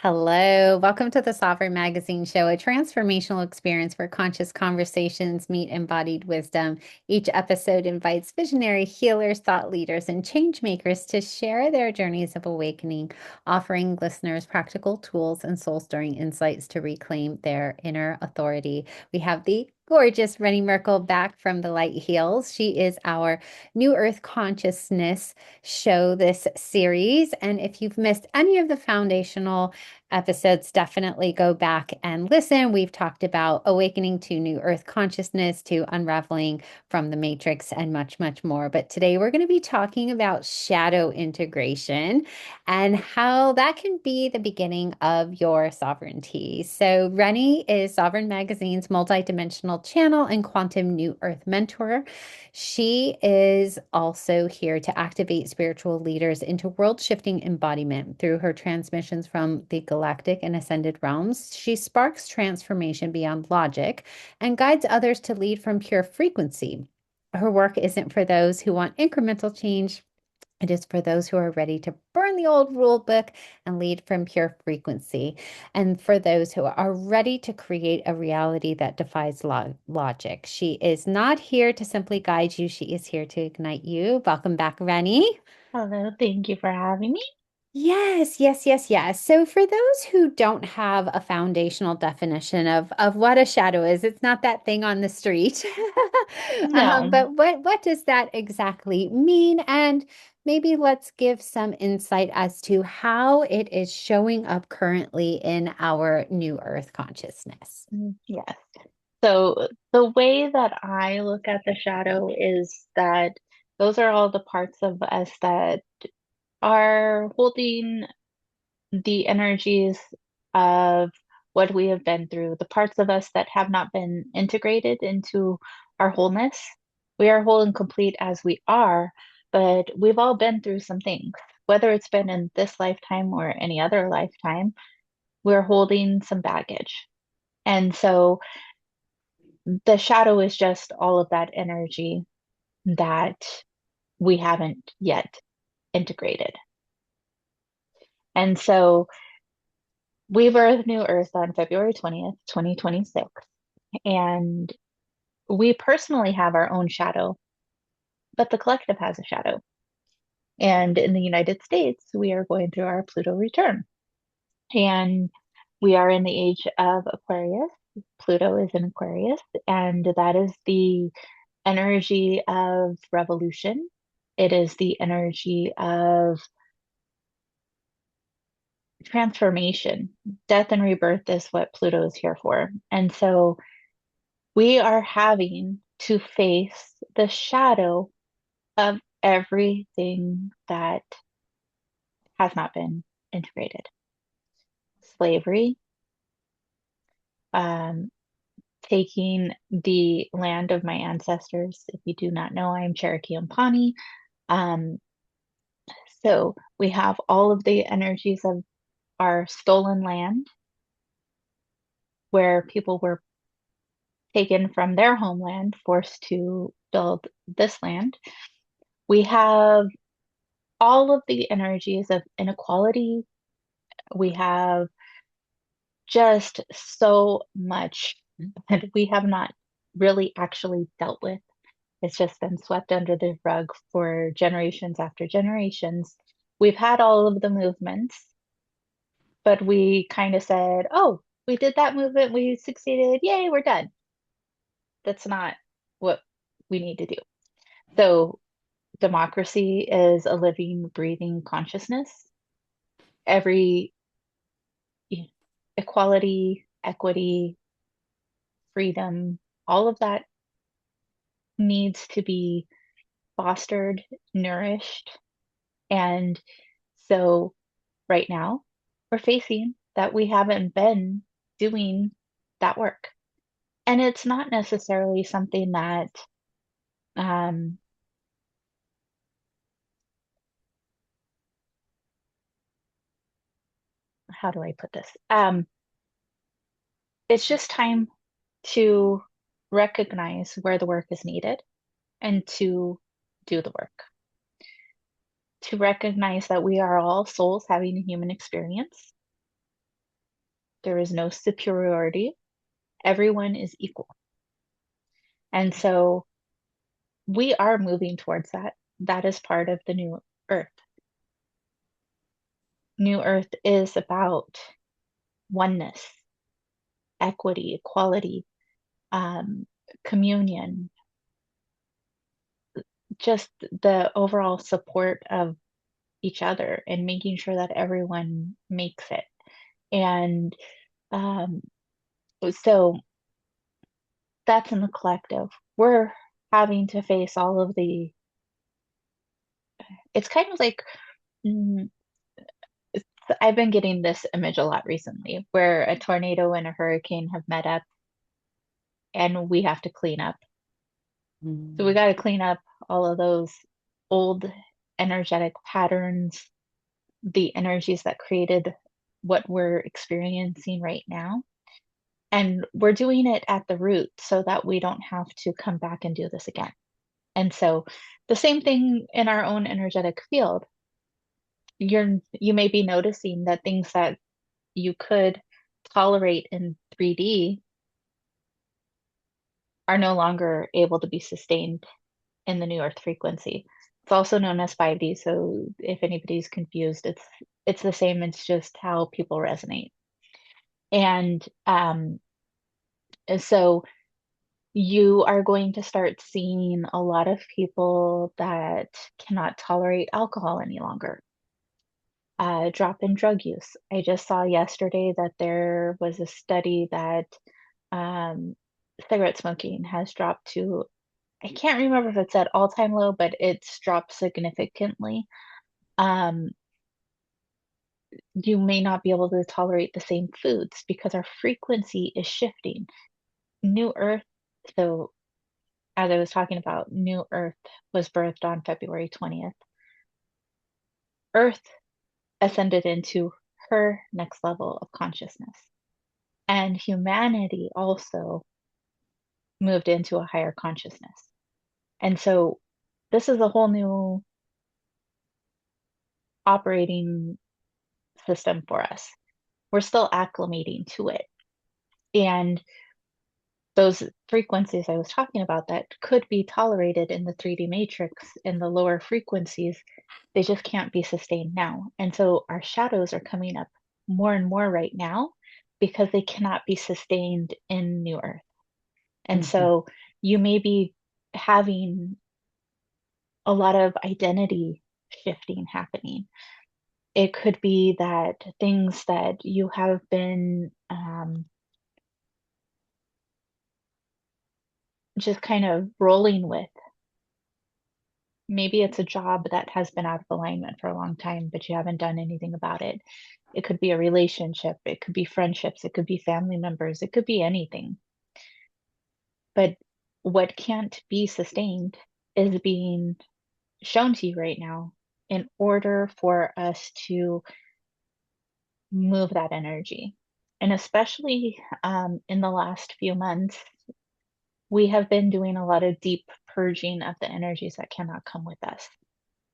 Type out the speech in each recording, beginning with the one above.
Hello, welcome to the Sovereign Magazine Show, a transformational experience where conscious conversations meet embodied wisdom. Each episode invites visionary healers, thought leaders, and change makers to share their journeys of awakening, offering listeners practical tools and soul stirring insights to reclaim their inner authority. We have the gorgeous Renee Merkle back from the Light Heals. She is our New Earth Consciousness show this series. And if you've missed any of the foundational episodes, definitely go back and listen. We've talked about awakening to new earth consciousness, to unraveling from the matrix, and much, much more. But today we're going to be talking about shadow integration and how that can be the beginning of your sovereignty. So, Rennie is Sovereign Magazine's multidimensional channel and quantum new earth mentor. She is also here to activate spiritual leaders into world shifting embodiment through her transmissions from the galactic and ascended realms. She sparks transformation beyond logic and guides others to lead from pure frequency. Her work isn't for those who want incremental change. It is for those who are ready to burn the old rule book and lead from pure frequency, and for those who are ready to create a reality that defies logic. She is not here to simply guide you, she is here to ignite you. Welcome back, Rennie. Hello, thank you for having me. Yes, yes, yes, yes. So for those who don't have a foundational definition of what a shadow is, it's not that thing on the street. No, But what does that exactly mean? And maybe let's give some insight as to how it is showing up currently in our new earth consciousness. yes. So the way that I look at the shadow is that those are all the parts of us that are holding the energies of what we have been through, the parts of us that have not been integrated into our wholeness. We are whole and complete as we are, but we've all been through some things, whether it's been in this lifetime or any other lifetime. We're holding some baggage. And so the shadow is just all of that energy that we haven't yet integrated. And so we birthed New Earth on February 20th, 2026. And we personally have our own shadow, but the collective has a shadow. And in the United States, we are going through our Pluto return. And we are in the age of Aquarius. Pluto is in Aquarius, and that is the energy of revolution. It is the energy of transformation. Death and rebirth is what Pluto is here for. And so we are having to face the shadow of everything that has not been integrated. Slavery, um, taking the land of my ancestors. If you do not know, I am Cherokee and Pawnee. Um, so we have all of the energies of our stolen land where people were taken from their homeland, forced to build this land. We have all of the energies of inequality. We have just so much that we have not really actually dealt with. It's just been swept under the rug for generations after generations. We've had all of the movements, but we kind of said, oh, we did that movement, we succeeded, yay, we're done. That's not what we need to do. So, democracy is a living, breathing consciousness. Every equality, equity, freedom, all of that needs to be fostered, nourished. And so, right now, we're facing that we haven't been doing that work. And it's not necessarily something that, um, how do I put this? It's just time to recognize where the work is needed and to do the work. To recognize that we are all souls having a human experience There is no superiority. Everyone is equal. And so we are moving towards that. That is part of the new earth. New earth is about oneness, equity, equality, um, communion, just the overall support of each other and making sure that everyone makes it. And um, so that's in the collective. We're having to face all of it's kind of like, mm, I've been getting this image a lot recently where a tornado and a hurricane have met up and we have to clean up. So we Mm. got to clean up all of those old energetic patterns, the energies that created what we're experiencing right now. And we're doing it at the root so that we don't have to come back and do this again. And so the same thing in our own energetic field. You may be noticing that things that you could tolerate in 3D are no longer able to be sustained in the new earth frequency. It's also known as 5D, so if anybody's confused, it's the same, it's just how people resonate. And so you are going to start seeing a lot of people that cannot tolerate alcohol any longer. Drop in drug use. I just saw yesterday that there was a study that um, cigarette smoking has dropped to, I can't remember if it's at all-time low, but it's dropped significantly. Um, you may not be able to tolerate the same foods because our frequency is shifting. New Earth, so as I was talking about, New Earth was birthed on February 20th. Earth ascended into her next level of consciousness. And humanity also moved into a higher consciousness. And so this is a whole new operating system for us. We're still acclimating to it. And those frequencies I was talking about that could be tolerated in the 3D matrix in the lower frequencies, they just can't be sustained now. And so our shadows are coming up more and more right now because they cannot be sustained in New Earth. And Mhm. so you may be having a lot of identity shifting happening. It could be that things that you have been just kind of rolling with. Maybe it's a job that has been out of alignment for a long time, but you haven't done anything about it. It could be a relationship, it could be friendships, it could be family members, it could be anything. But what can't be sustained is being shown to you right now in order for us to move that energy. And especially in the last few months, we have been doing a lot of deep purging of the energies that cannot come with us.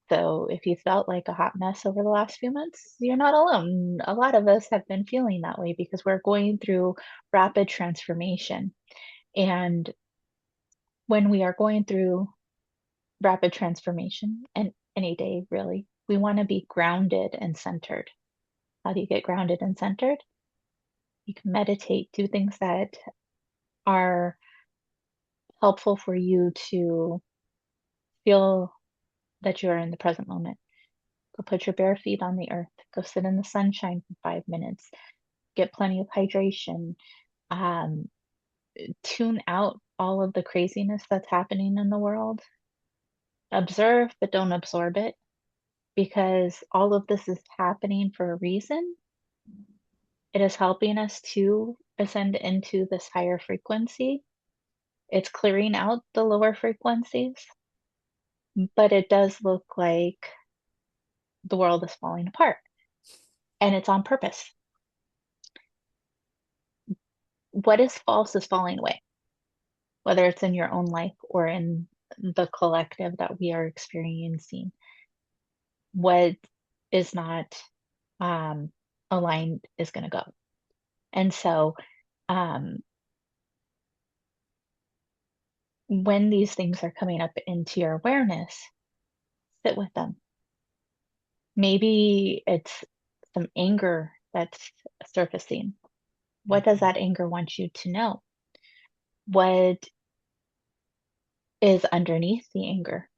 So if you felt like a hot mess over the last few months, you're not alone. A lot of us have been feeling that way because we're going through rapid transformation. And when we are going through rapid transformation, and any day really, we want to be grounded and centered. How do you get grounded and centered? You can meditate, do things that are helpful for you to feel that you are in the present moment. Go put your bare feet on the earth. Go sit in the sunshine for 5 minutes. Get plenty of hydration. Um, tune out all of the craziness that's happening in the world. Observe, but don't absorb it because all of this is happening for a reason. It is helping us to ascend into this higher frequency. It's clearing out the lower frequencies, but it does look like the world is falling apart and it's on purpose. What is false is falling away, whether it's in your own life or in the collective that we are experiencing. What is not um, aligned is going to go. And so, um, when these things are coming up into your awareness, sit with them. Maybe it's some anger that's surfacing. What does that anger want you to know? What is underneath the anger?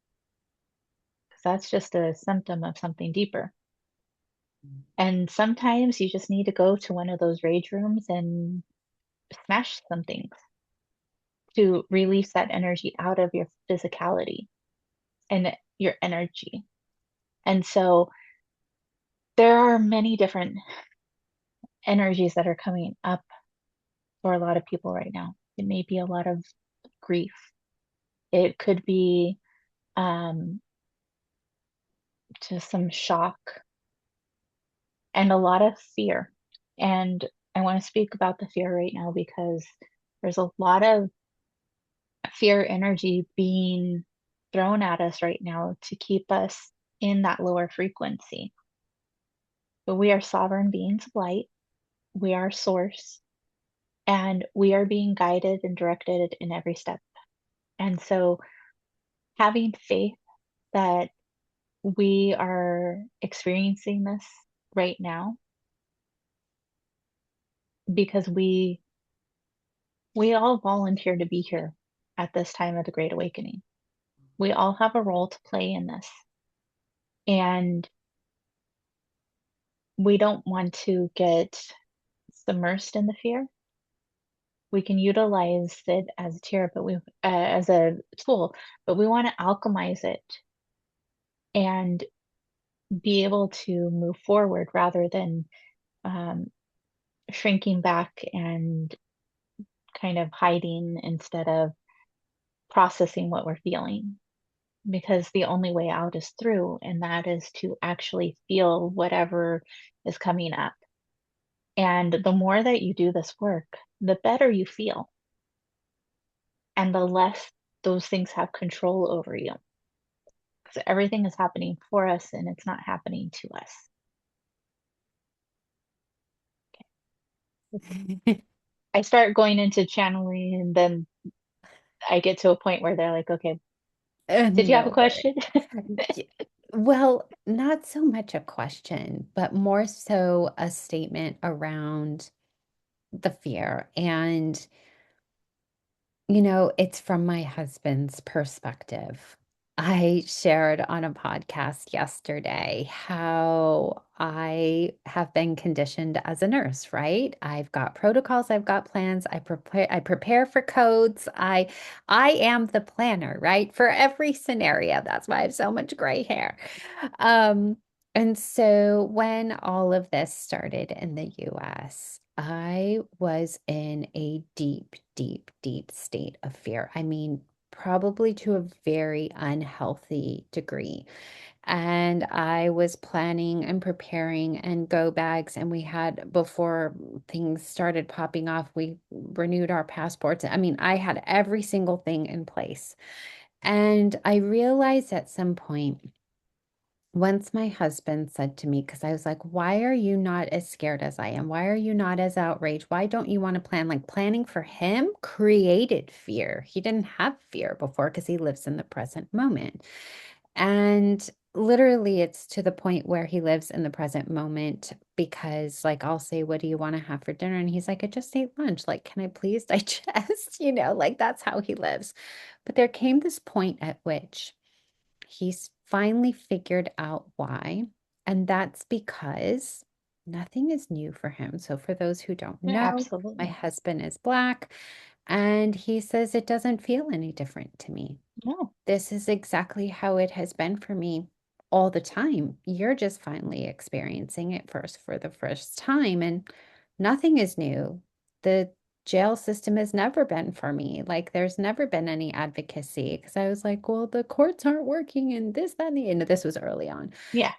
Because that's just a symptom of something deeper. And sometimes you just need to go to one of those rage rooms and smash some things to release that energy out of your physicality and your energy. And so there are many different energies that are coming up for a lot of people right now. It may be a lot of grief. It could be um, just some shock and a lot of fear. And I want to speak about the fear right now because there's a lot of fear energy being thrown at us right now to keep us in that lower frequency. But we are sovereign beings of light, we are source, and we are being guided and directed in every step. And so having faith that we are experiencing this right now because we all volunteer to be here at this time of the Great Awakening. We all have a role to play in this. And we don't want to get submersed in the fear. We can utilize it as a tier, but we as a tool, but we want to alchemize it and be able to move forward rather than um, shrinking back and kind of hiding instead of processing what we're feeling. Because the only way out is through, and that is to actually feel whatever is coming up. And the more that you do this work, the better you feel, and the less those things have control over you. Because everything is happening for us and it's not happening to us. I start going into channeling, and then I get to a point where they're like, okay, did you have a No worries. question? Y- Well, not so much a question, but more so a statement around the fear. And it's from my husband's perspective. I shared on a podcast yesterday how I have been conditioned as a nurse, right? I've got protocols, I've got plans, I prepare for codes. I am the planner, right? For every scenario. That's why I have so much gray hair. Um, and so when all of this started in the US, I was in a deep, deep, deep state of fear. I mean, probably to a very unhealthy degree. And I was planning and preparing and go bags. And we had, before things started popping off, we renewed our passports. I mean, I had every single thing in place. And I realized at some point, once my husband said to me, because I was like, why are you not as scared as I am? Why are you not as outraged? Why don't you want to plan? Like planning for him created fear. He didn't have fear before because he lives in the present moment. And literally, it's to the point where he lives in the present moment because, like, I'll say, what do you want to have for dinner? And he's like, I just ate lunch. Like, can I please digest? Like that's how he lives. But there came this point at which he's finally figured out why. And that's because nothing is new for him. So, for those who don't Yeah, know, my absolutely. husband is Black, and he says it doesn't feel any different to me. No. This is exactly how it has been for me all the time. You're just finally experiencing it first for the first time, and nothing is new. The jail system has never been for me. Like, there's never been any advocacy because I was like, well, the courts aren't working, and this, that, and this was early on. Yeah.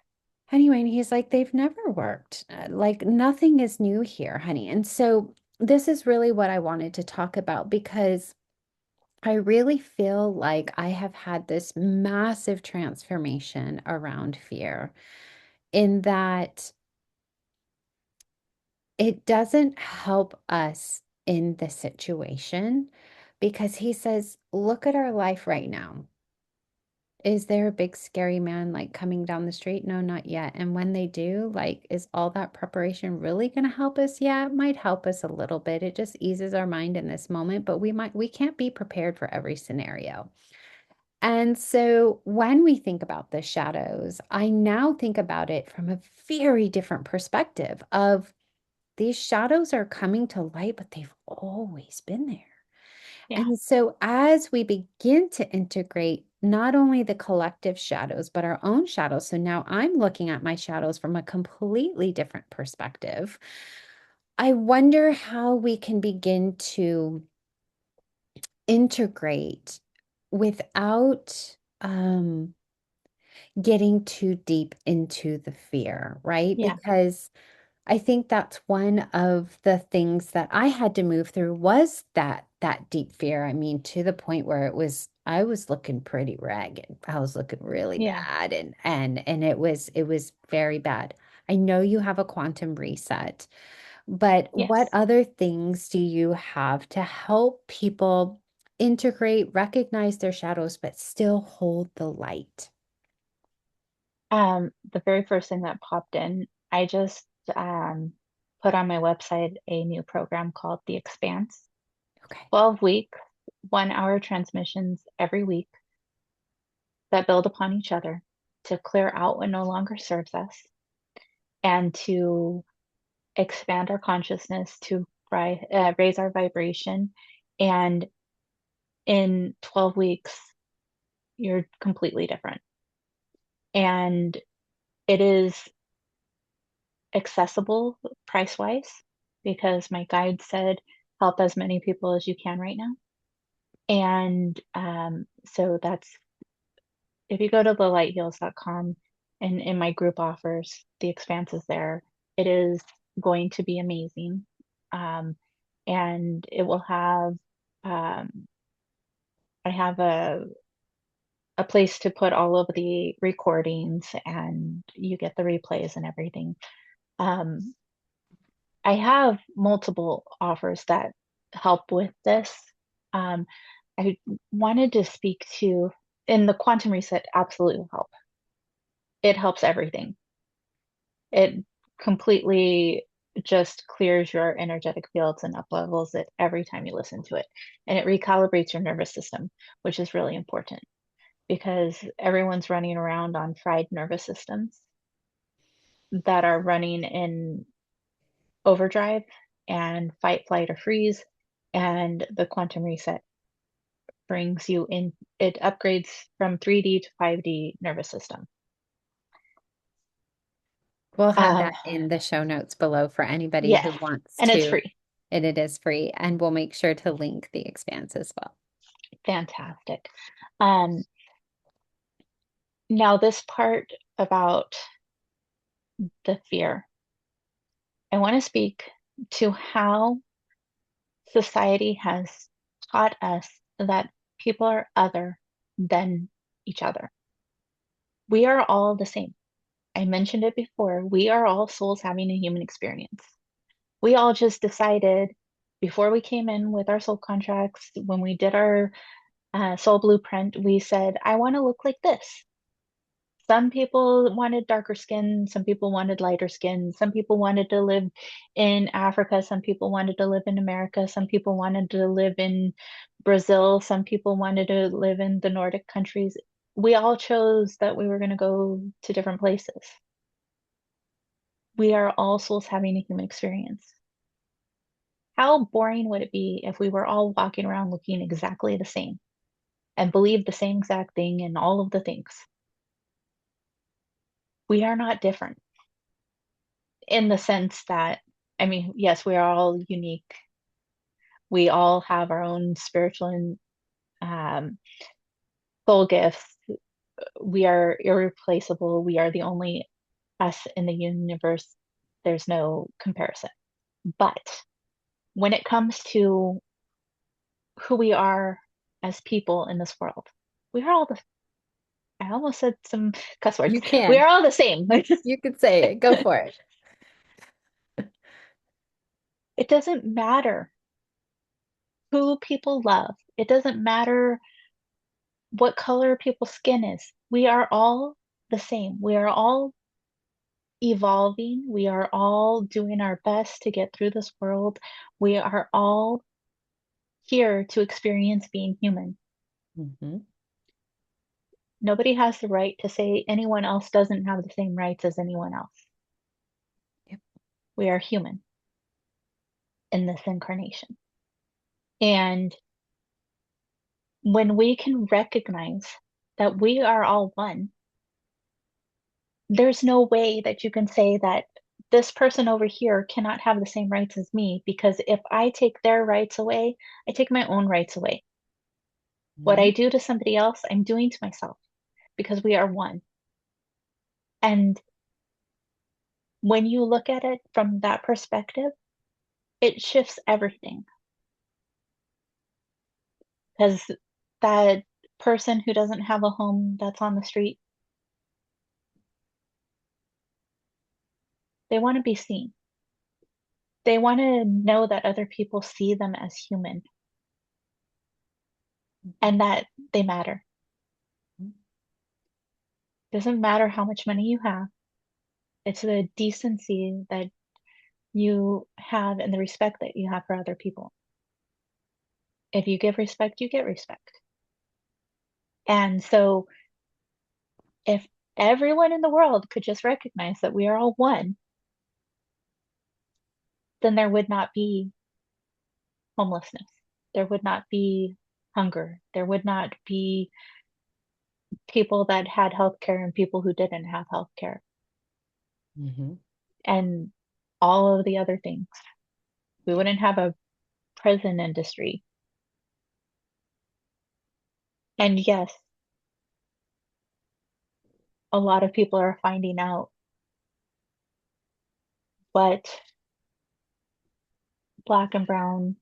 Anyway, and he's like, they've never worked. Like, nothing is new here, honey. And so, this is really what I wanted to talk about because I really feel like I have had this massive transformation around fear in that it doesn't help us in the situation because he says, look at our life right now. Is there a big scary man like coming down the street? No, not yet. And when they do, like, is all that preparation really going to help us? Yeah, it might help us a little bit. It just eases our mind in this moment, but we can't be prepared for every scenario. And so when we think about the shadows, I now think about it from a very different perspective of these shadows are coming to light, but they've always been there. Yeah, And so, as we begin to integrate not only the collective shadows, but our own shadows, so now I'm looking at my shadows from a completely different perspective. I wonder how we can begin to integrate without getting too deep into the fear, right? yeah, Because I think that's one of the things that I had to move through was that deep fear. I mean, to the point where I was looking pretty ragged. I was looking really yeah, bad and it was very bad. I know you have a quantum reset, but what yes. other things do you have to help people integrate, recognize their shadows, but still hold the light? The very first thing that popped in, I just um, put on my website a new program called The Expanse. Okay. 12-week, 1 hour transmissions every week that build upon each other to clear out what no longer serves us and to expand our consciousness, to raise our vibration. And in 12 weeks, you're completely different. And it is accessible price wise because my guide said help as many people as you can right now. And so that's if you go to thelightheals.com and in my group offers, the expanse is there. It is going to be amazing. Um, and it will have I have a place to put all of the recordings and you get the replays and everything. Um, I have multiple offers that help with this. Um, I wanted to speak to, and the quantum reset absolutely will help. It helps everything. It completely just clears your energetic fields and up levels it every time you listen to it. And it recalibrates your nervous system, which is really important because everyone's running around on fried nervous systems that are running in overdrive and fight, flight, or freeze. And the quantum reset brings you in, it upgrades from 3D to 5D nervous system. We'll have Um, that in the show notes below for anybody yeah, who wants and it's to. free. And it is free, and we'll make sure to link the expanse as well. Fantastic. Um, Now, this part about the fear, I want to speak to how society has taught us that people are other than each other. We are all the same. I mentioned it before. We are all souls having a human experience. We all just decided before we came in with our soul contracts, when we did our soul blueprint, we said, I want to look like this. Some people wanted darker skin, some people wanted lighter skin, some people wanted to live in Africa, some people wanted to live in America, some people wanted to live in Brazil, some people wanted to live in the Nordic countries. We all chose that we were going to go to different places. We are all souls having a human experience. How boring would it be if we were all walking around looking exactly the same and believed the same exact thing and all of the things? We are not different in the sense that, I mean, yes, we are all unique. We all have our own spiritual and um, soul gifts. We are irreplaceable. We are the only us in the universe. There's no comparison. But when it comes to who we are as people in this world, we are all the, I almost said some cuss words. You We can. are all the same. You could say it. Go for it. It doesn't matter who people love. It doesn't matter what color people's skin is. We are all the same. We are all evolving. We are all doing our best to get through this world. We are all here to experience being human. Hmm. Nobody has the right to say anyone else doesn't have the same rights as anyone else. Yep. We are human in this incarnation. And when we can recognize that we are all one, there's no way that you can say that this person over here cannot have the same rights as me, because if I take their rights away, I take my own rights away. What I Mhm. do to somebody else, I'm doing to myself, because we are one. And when you look at it from that perspective, it shifts everything. Because that person who doesn't have a home that's on the street, they want to be seen. They want to know that other people see them as human Mhm. and that they matter. Doesn't matter how much money you have. It's the decency that you have and the respect that you have for other people. If you give respect, you get respect. And so if everyone in the world could just recognize that we are all one, then there would not be homelessness. There would not be hunger. There would not be people that had healthcare and people who didn't have healthcare Mhm. and all of the other things. We wouldn't have a prison industry. And yes, a lot of people are finding out what Black and brown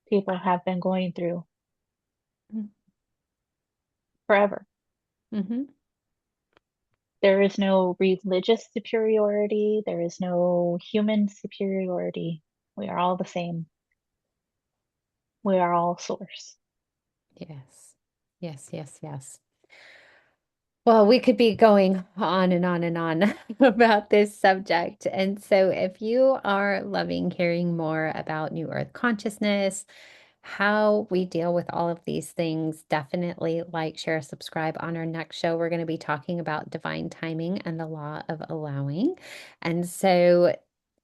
people have been going through forever. Mhm. There is no religious superiority, there is no human superiority. We are all the same. We are all source. Yes. Yes, yes, yes. Well, we could be going on and on and on about this subject. And so, if you are loving hearing more about New Earth consciousness, how we deal with all of these things, definitely like, share, subscribe. On our next show, we're going to be talking about divine timing and the law of allowing. And so,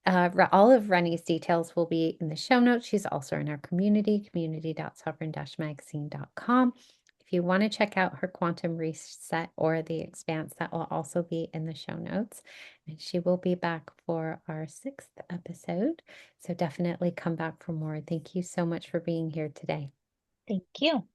all of Rennie's details will be in the show notes. She's also in our community, community.sovereign-magazine.com. If you want to check out her quantum reset or the expanse, that will also be in the show notes. And she will be back for our 6th episode. So definitely come back for more. Thank you so much for being here today. Thank you.